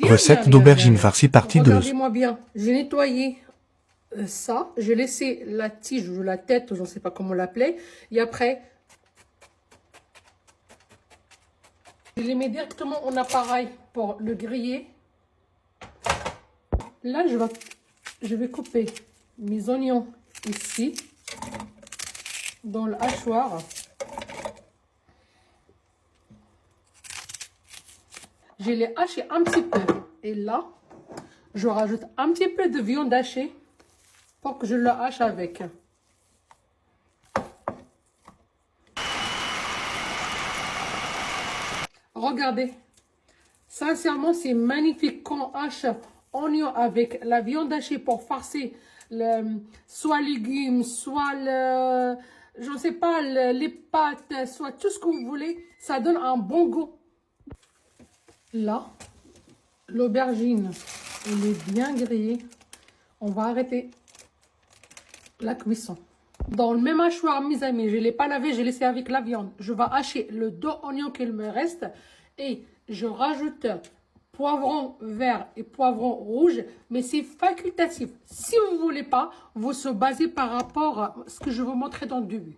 Recette d'aubergine farcie partie 2. Regardez-moi bien, j'ai nettoyé ça, j'ai laissé la tige ou la tête, je ne sais pas comment l'appeler, et après, je les mets directement en appareil pour le griller. Là, je vais couper mes oignons ici, dans le hachoir. Je les haché un petit peu. Et là, je rajoute un petit peu de viande hachée pour que je le hache avec. Regardez. Sincèrement, c'est magnifique quand on hache oignon avec la viande hachée pour farcer soit légumes, soit je ne sais pas, les pâtes, soit tout ce que vous voulez. Ça donne un bon goût. Là, l'aubergine, elle est bien grillée. On va arrêter la cuisson. Dans le même hachoir, mes amis, je ne l'ai pas lavé, j'ai laissé avec la viande. Je vais hacher le dos oignon qu'il me reste et je rajoute poivron vert et poivron rouge, mais c'est facultatif. Si vous ne voulez pas, vous se basez par rapport à ce que je vous montrer dans le début.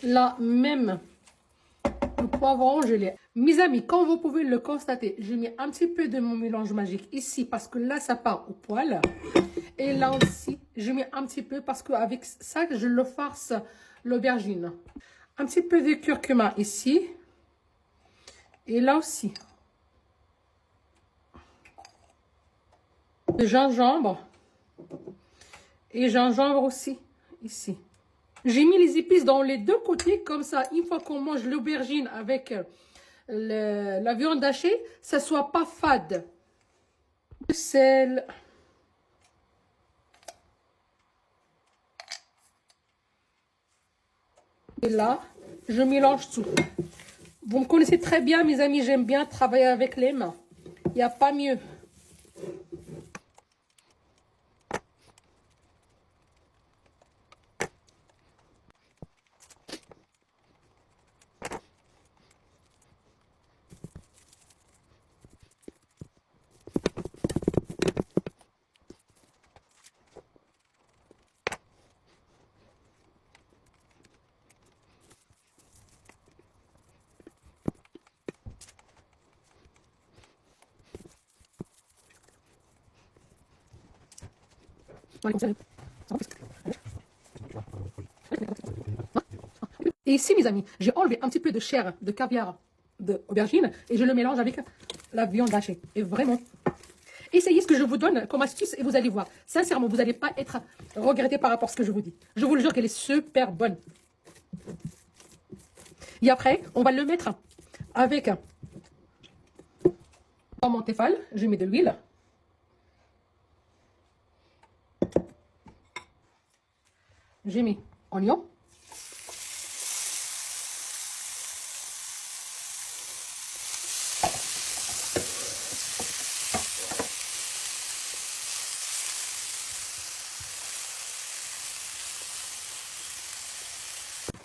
Là, même le poivron, je l'ai. Mes amis, comme vous pouvez le constater, j'ai mis un petit peu de mon mélange magique ici parce que là, ça part au poil. Et là aussi, je mets un petit peu parce qu'avec ça, je le farce l'aubergine. Un petit peu de curcuma ici. Et là aussi. De gingembre. Et gingembre aussi, ici. J'ai mis les épices dans les deux côtés, comme ça, une fois qu'on mange l'aubergine avec la viande hachée, ça ne soit pas fade. Le sel. Et là, je mélange tout. Vous me connaissez très bien, mes amis, j'aime bien travailler avec les mains. Il n'y a pas mieux. Et ici, mes amis, j'ai enlevé un petit peu de chair de caviar d'aubergine et je le mélange avec la viande hachée. Et vraiment, essayez ce que je vous donne comme astuce et vous allez voir. Sincèrement, vous n'allez pas être regretté par rapport à ce que je vous dis. Je vous le jure qu'elle est super bonne. Et après, on va le mettre avec dans mon téfal. Je mets de l'huile. J'ai mis oignon.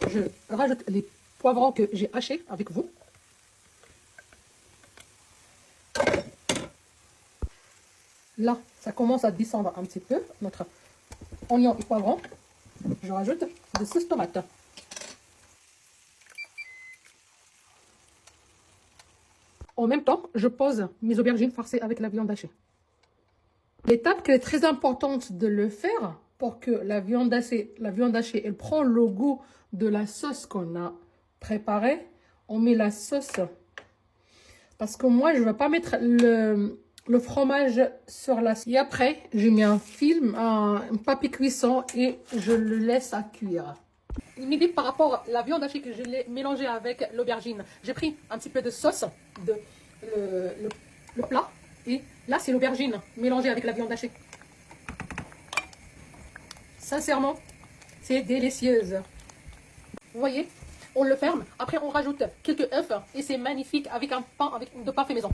Je rajoute les poivrons que j'ai hachés avec vous. Là, ça commence à descendre un petit peu, notre oignon et poivron. Je rajoute des sauces tomates. En même temps, je pose mes aubergines farcies avec la viande hachée. L'étape qui est très importante de le faire pour que la viande hachée, elle prend le goût de la sauce qu'on a préparée. On met la sauce. Parce que moi, je ne vais pas mettre le fromage sur la sauce. Et après, je mets un film, un papier cuisson et je le laisse à cuire. Une idée par rapport à la viande hachée que je l'ai mélangée avec l'aubergine. J'ai pris un petit peu de sauce, le plat. Et là, c'est l'aubergine mélangée avec la viande hachée. Sincèrement, c'est délicieuse. Vous voyez, on le ferme. Après, on rajoute quelques œufs. Et c'est magnifique avec un pain, avec de pain fait maison.